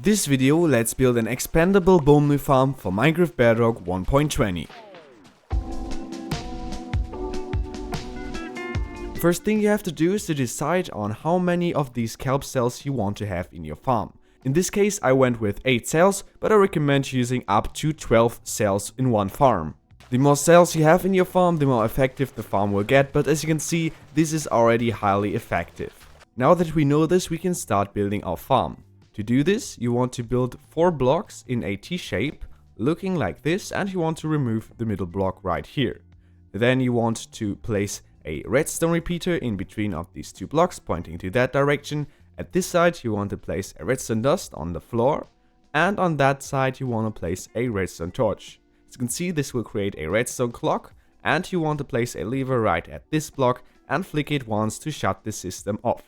This video, let's build an expandable bone meal farm for Minecraft Bedrock 1.20. First thing you have to do is to decide on how many of these kelp cells you want to have in your farm. In this case I went with 8 cells, but I recommend using up to 12 cells in one farm. The more cells you have in your farm, the more effective the farm will get, but as you can see, this is already highly effective. Now that we know this, we can start building our farm. To do this, you want to build 4 blocks in a T shape, looking like this, and you want to remove the middle block right here. Then you want to place a redstone repeater in between of these 2 blocks, pointing to that direction. At this side, you want to place a redstone dust on the floor, and on that side, you want to place a redstone torch. As you can see, this will create a redstone clock, and you want to place a lever right at this block and flick it once to shut the system off.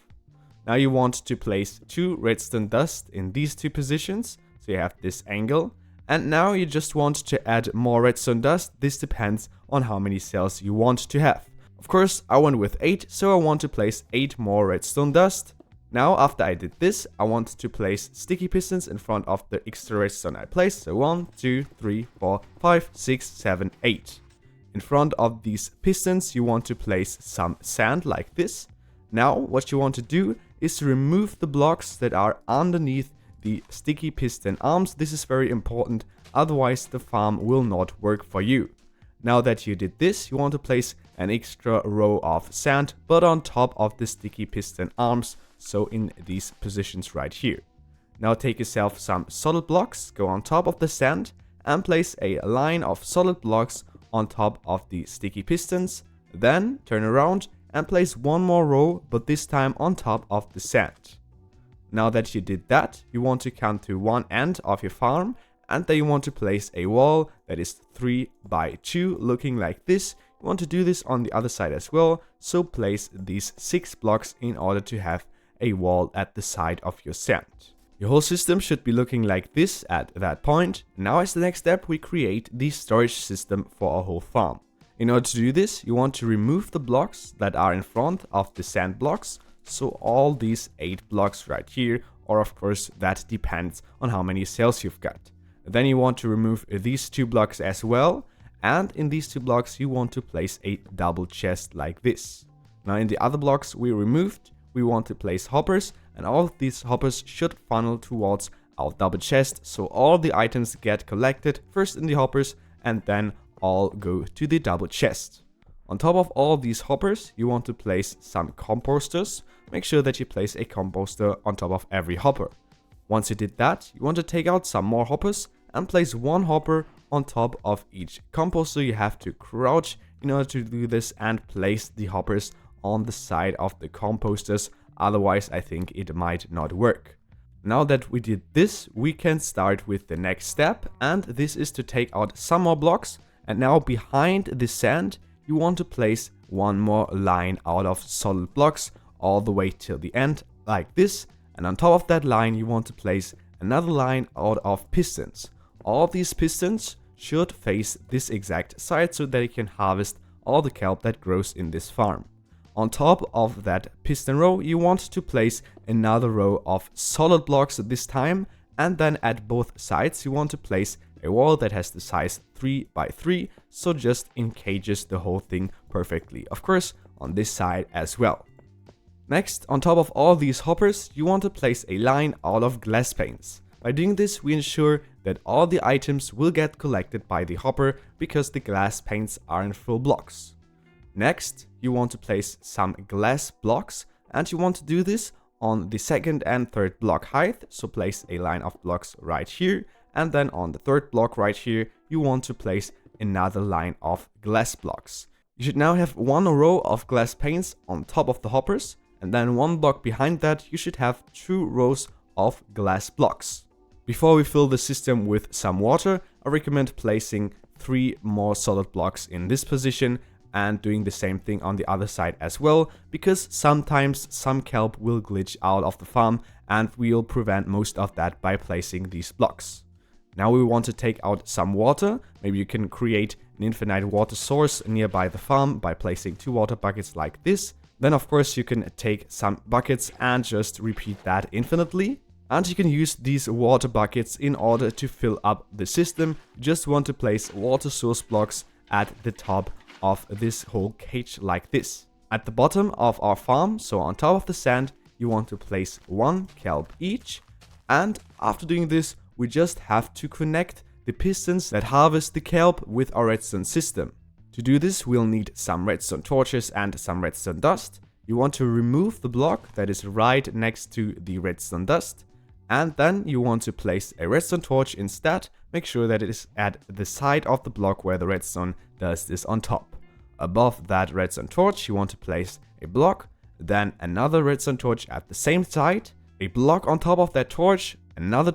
Now you want to place 2 redstone dust in these 2 positions, so you have this angle. And now you just want to add more redstone dust. This depends on how many cells you want to have. Of course, I went with 8, so I want to place 8 more redstone dust. Now, after I did this, I want to place sticky pistons in front of the extra redstone I placed. So 1, 2, 3, 4, 5, 6, 7, 8. In front of these pistons, you want to place some sand like this. Now, what you want to do is to remove the blocks that are underneath the sticky piston arms. This is very important, otherwise the farm will not work for you. Now that you did this, you want to place an extra row of sand, but on top of the sticky piston arms, so in these positions right here. Now take yourself some solid blocks, go on top of the sand, and place a line of solid blocks on top of the sticky pistons. Then turn around and place one more row, but this time on top of the sand. Now that you did that, you want to come to one end of your farm, and then you want to place a wall that is 3 by 2, looking like this. You want to do this on the other side as well, so place these 6 blocks in order to have a wall at the side of your sand. Your whole system should be looking like this at that point. Now as the next step, we create the storage system for our whole farm. In order to do this, you want to remove the blocks that are in front of the sand blocks, so all these 8 blocks right here, or of course that depends on how many cells you've got. Then you want to remove these 2 blocks as well, and in these 2 blocks you want to place a double chest like this. Now in the other blocks we removed, we want to place hoppers, and all of these hoppers should funnel towards our double chest, so all the items get collected first in the hoppers and then all go to the double chest. On top of all these hoppers, you want to place some composters. Make sure that you place a composter on top of every hopper. Once you did that, you want to take out some more hoppers and place one hopper on top of each composter. You have to crouch in order to do this and place the hoppers on the side of the composters, otherwise I think it might not work. Now that we did this, we can start with the next step, and this is to take out some more blocks. And now behind the sand, you want to place one more line out of solid blocks all the way till the end, like this. And on top of that line, you want to place another line out of pistons. All these pistons should face this exact side so that you can harvest all the kelp that grows in this farm. On top of that piston row, you want to place another row of solid blocks this time. And then at both sides, you want to place a wall that has the size 3 by 3, so just encages the whole thing perfectly. Of course, on this side as well. Next, on top of all these hoppers, you want to place a line out of glass panes. By doing this, we ensure that all the items will get collected by the hopper because the glass panes are in full blocks. Next, you want to place some glass blocks, and you want to do this on the second and third block height, so place a line of blocks right here. And then on the third block right here, you want to place another line of glass blocks. You should now have one row of glass panes on top of the hoppers, and then one block behind that, you should have 2 rows of glass blocks. Before we fill the system with some water, I recommend placing 3 more solid blocks in this position and doing the same thing on the other side as well, because sometimes some kelp will glitch out of the farm, and we'll prevent most of that by placing these blocks. Now we want to take out some water. Maybe you can create an infinite water source nearby the farm by placing 2 water buckets like this. Then of course you can take some buckets and just repeat that infinitely. And you can use these water buckets in order to fill up the system. You just want to place water source blocks at the top of this whole cage like this. At the bottom of our farm, so on top of the sand, you want to place 1 kelp each. And after doing this, we just have to connect the pistons that harvest the kelp with our redstone system. To do this, we'll need some redstone torches and some redstone dust. You want to remove the block that is right next to the redstone dust. And then you want to place a redstone torch instead. Make sure that it is at the side of the block where the redstone dust is on top. Above that redstone torch, you want to place a block, then another redstone torch at the same side, a block on top of that torch, another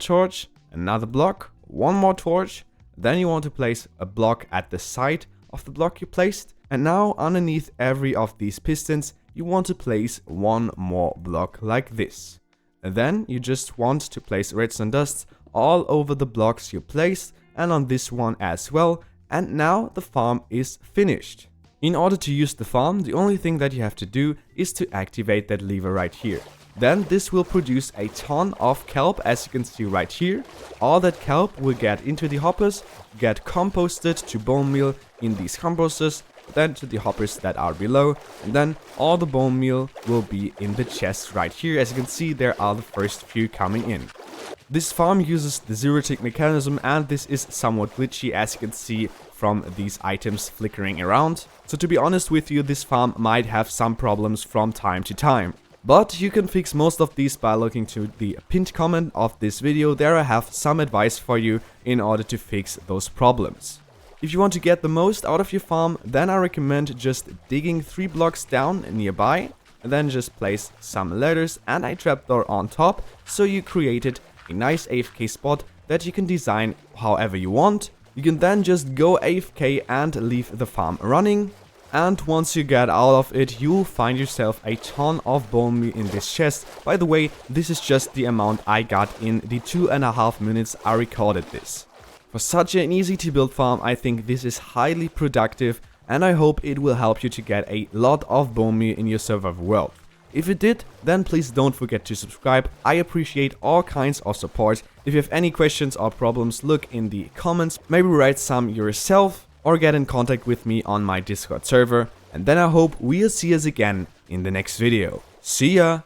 block, one more torch. Then you want to place a block at the side of the block you placed. And now underneath every of these pistons, you want to place one more block like this. Then you just want to place redstone dust all over the blocks you placed and on this one as well. And now the farm is finished. In order to use the farm, the only thing that you have to do is to activate that lever right here. Then this will produce a ton of kelp, as you can see right here. All that kelp will get into the hoppers, get composted to bone meal in these composters, then to the hoppers that are below, and then all the bone meal will be in the chests right here. As you can see, there are the first few coming in. This farm uses the zerotick mechanism, and this is somewhat glitchy, as you can see from these items flickering around. So to be honest with you, this farm might have some problems from time to time. But you can fix most of these by looking to the pinned comment of this video. There I have some advice for you in order to fix those problems. If you want to get the most out of your farm, then I recommend just digging 3 blocks down nearby, and then just place some ladders and a trapdoor on top, so you created a nice AFK spot that you can design however you want. You can then just go AFK and leave the farm running. And once you get out of it, you'll find yourself a ton of bone meal in this chest. By the way, this is just the amount I got in the 2.5 minutes I recorded this. For such an easy to build farm, I think this is highly productive, and I hope it will help you to get a lot of bone meal in your survival world. If it did, then please don't forget to subscribe. I appreciate all kinds of support. If you have any questions or problems, look in the comments, maybe write some yourself, or get in contact with me on my Discord server. And then I hope we'll see us again in the next video. See ya!